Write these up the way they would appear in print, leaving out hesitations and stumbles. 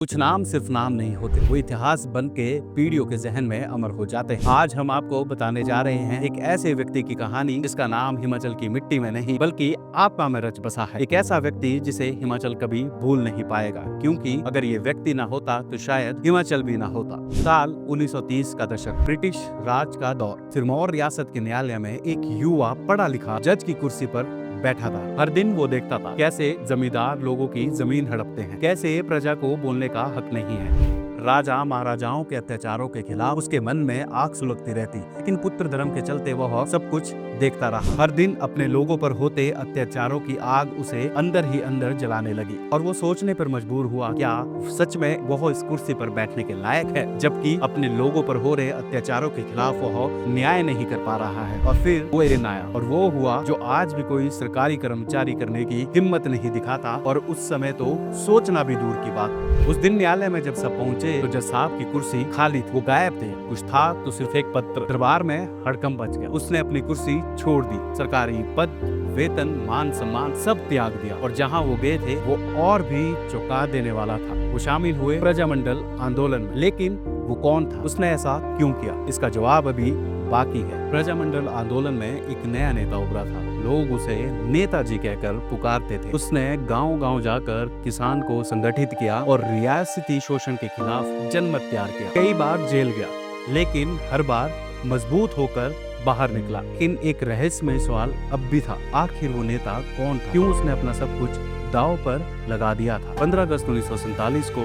कुछ नाम सिर्फ नाम नहीं होते, वो इतिहास बन के पीढ़ियों के जहन में अमर हो जाते हैं। आज हम आपको बताने जा रहे हैं एक ऐसे व्यक्ति की कहानी जिसका नाम हिमाचल की मिट्टी में नहीं बल्कि आत्मा में रच बसा है। एक ऐसा व्यक्ति जिसे हिमाचल कभी भूल नहीं पाएगा, क्योंकि अगर ये व्यक्ति ना होता तो शायद हिमाचल भी ना होता। साल 1930 का दशक, ब्रिटिश राज का दौर। सिरमौर रियासत के न्यायालय में एक युवा पढ़ा लिखा जज की कुर्सी पर बैठा था। हर दिन वो देखता था कैसे जमींदार लोगों की जमीन हड़पते हैं, कैसे प्रजा को बोलने का हक नहीं है। राजा महाराजाओं के अत्याचारों के खिलाफ उसके मन में आग सुलगती रहती, लेकिन पुत्र धर्म के चलते वह सब कुछ देखता रहा। हर दिन अपने लोगों पर होते अत्याचारों की आग उसे अंदर ही अंदर जलाने लगी और वो सोचने पर मजबूर हुआ, क्या सच में वह इस कुर्सी पर बैठने के लायक है, जबकि अपने लोगों पर हो रहे अत्याचारों के खिलाफ वह न्याय नहीं कर पा रहा है। और फिर वो दिन आया और वो हुआ जो आज भी कोई सरकारी कर्मचारी करने की हिम्मत नहीं दिखाता, और उस समय तो सोचना भी दूर की बात। उस दिन न्यायालय में जब सब पहुंचे तो जज साहब की कुर्सी खाली थी, वो गायब थे। कुछ था तो सिर्फ एक पत्र। दरबार में हड़कंप मच गया। उसने अपनी कुर्सी छोड़ दी, सरकारी पद, वेतन, मान सम्मान सब त्याग दिया, और जहां वो गए थे वो और भी चौंका देने वाला था। वो शामिल हुए प्रजामंडल आंदोलन में। लेकिन वो कौन था, उसने ऐसा क्यों किया, इसका जवाब अभी बाकी है। प्रजामंडल आंदोलन में एक नया नेता उभरा था। लोग उसे नेताजी कहकर पुकारते थे। उसने गांव-गांव जाकर किसान को संगठित किया और रियासती शोषण के खिलाफ जनमत तैयार किया। कई बार जेल गया, लेकिन हर बार मजबूत होकर बाहर निकला। लेकिन एक रहस्यमय सवाल अब भी था, आखिर वो नेता कौन था, क्यों उसने अपना सब कुछ दांव पर लगा दिया था। 15 अगस्त 1947 को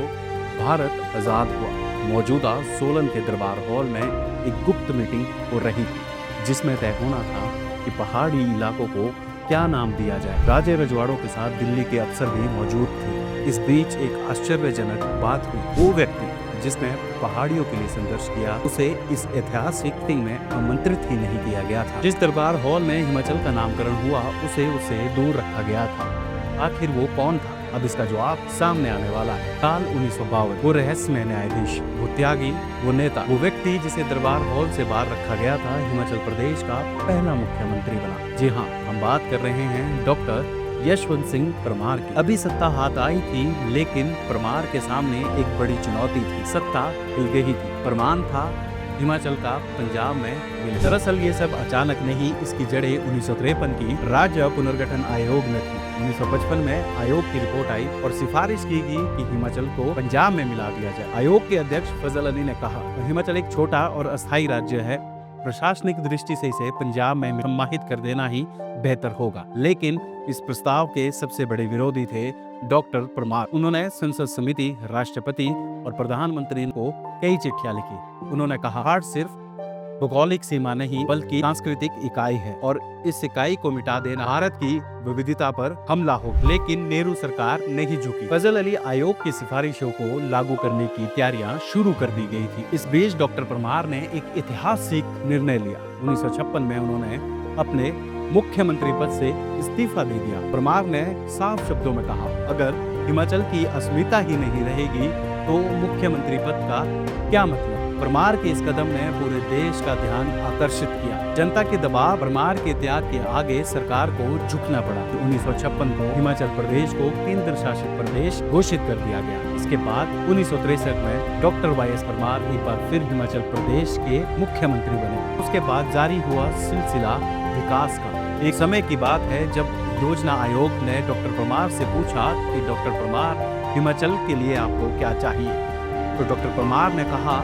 भारत आजाद हुआ। मौजूदा सोलन के दरबार हॉल में एक गुप्त मीटिंग हो रही थी, जिसमें तय होना था कि पहाड़ी इलाकों को क्या नाम दिया जाए। राजे रजवाड़ों के साथ दिल्ली के अफसर भी मौजूद थे। इस बीच एक आश्चर्यजनक बात हुई। वो व्यक्ति जिसने पहाड़ियों के लिए संघर्ष किया, उसे इस ऐतिहासिक मीटिंग में आमंत्रित ही नहीं किया गया था। जिस दरबार हॉल में हिमाचल का नामकरण हुआ, उसे दूर रखा गया था। आखिर वो कौन था, अब इसका जवाब सामने आने वाला है। साल 1952, वो रहस्यमय न्यायाधीश, वो त्यागी, वो नेता, वो व्यक्ति जिसे दरबार हॉल से बाहर रखा गया था, हिमाचल प्रदेश का पहला मुख्यमंत्री बना। जी हाँ, हम बात कर रहे हैं डॉक्टर यशवंत सिंह परमार की। अभी सत्ता हाथ आई थी, लेकिन परमार के सामने एक बड़ी चुनौती थी। सत्ता हिल गई थी। परमार था हिमाचल का पंजाब में विलय। दरअसल ये सब अचानक नहीं, इसकी जड़ें 1953 की राज्य पुनर्गठन आयोग में थी। 1955 में आयोग की रिपोर्ट आई और सिफारिश की गई कि हिमाचल को पंजाब में मिला दिया जाए। आयोग के अध्यक्ष फजल अली ने कहा, हिमाचल एक छोटा और अस्थायी राज्य है, प्रशासनिक दृष्टि से इसे पंजाब में सम्मानित कर देना ही बेहतर होगा। लेकिन इस प्रस्ताव के सबसे बड़े विरोधी थे डॉक्टर परमार। उन्होंने संसद समिति, राष्ट्रपति और प्रधानमंत्री को कई चिट्ठियां लिखी। उन्होंने कहा, पहाड़ सिर्फ भौगोलिक सीमा नहीं बल्कि सांस्कृतिक इकाई है और इस इकाई को मिटा देना भारत की विविधता पर हमला हो। लेकिन नेहरू सरकार नहीं झुकी। फजल अली आयोग की सिफारिशों को लागू करने की तैयारियां शुरू कर दी गई थी। इस बीच डॉक्टर परमार ने एक ऐतिहासिक निर्णय लिया। 1956 में उन्होंने अपने मुख्यमंत्री पद से इस्तीफा दे दिया। परमार ने साफ शब्दों में कहा, अगर हिमाचल की अस्मिता ही नहीं रहेगी तो मुख्यमंत्री पद का क्या मतलब। परमार के इस कदम ने पूरे देश का ध्यान आकर्षित किया। जनता के दबाव, परमार के त्याग के आगे सरकार को झुकना पड़ा। 1956 को हिमाचल प्रदेश को केंद्र शासित प्रदेश घोषित कर दिया गया। इसके बाद 1963 में डॉक्टर वाई.एस. परमार एक बार फिर हिमाचल प्रदेश के मुख्यमंत्री बने। उसके बाद जारी हुआ सिलसिला विकास का। एक समय की बात है जब योजना आयोग ने डॉक्टर परमार से पूछा कि डॉक्टर परमार, हिमाचल के लिए आपको क्या चाहिए। तो डॉक्टर परमार ने कहा,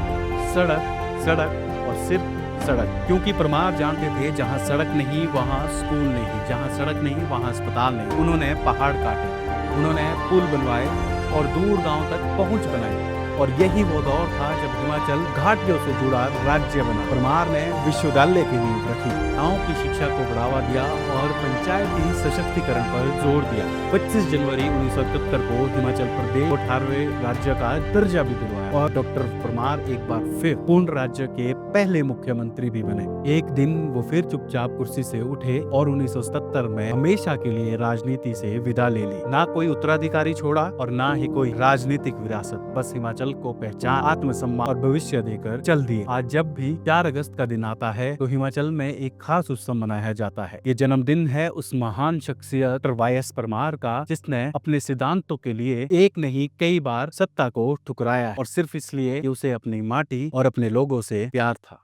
सड़क, सड़क और सिर्फ सड़क। क्योंकि परमार जानते थे, जहां सड़क नहीं वहां स्कूल नहीं, जहां सड़क नहीं वहां अस्पताल नहीं। उन्होंने पहाड़ काटे, उन्होंने पुल बनवाए और दूर गांव तक पहुंच बनाई, और यही वो दौर था जब हिमाचल घाटियों से जुड़ा राज्य बना। परमार ने विश्वविद्यालय की नींव रखी, गांव की शिक्षा को बढ़ावा दिया और पंचायती सशक्तिकरण पर जोर दिया। 25 जनवरी 1971 को हिमाचल प्रदेश 18वें राज्य का दर्जा भी दिलवाया और डॉक्टर परमार एक बार फिर पूर्ण राज्य के पहले मुख्यमंत्री भी बने। एक दिन वो फिर चुपचाप कुर्सी से उठे और 1977 में हमेशा के लिए राजनीति से विदा ले ली। ना कोई उत्तराधिकारी छोड़ा और ना ही कोई राजनीतिक विरासत, बस हिमाचल हिमाचल को पहचान, आत्मसम्मान और भविष्य देकर चल दिए। आज जब भी 4 अगस्त का दिन आता है तो हिमाचल में एक खास उत्सव मनाया जाता है। ये जन्मदिन है उस महान शख्सियत डॉ. वाई.एस. परमार का, जिसने अपने सिद्धांतों के लिए एक नहीं कई बार सत्ता को ठुकराया है, और सिर्फ इसलिए कि उसे अपनी माटी और अपने लोगों से प्यार था।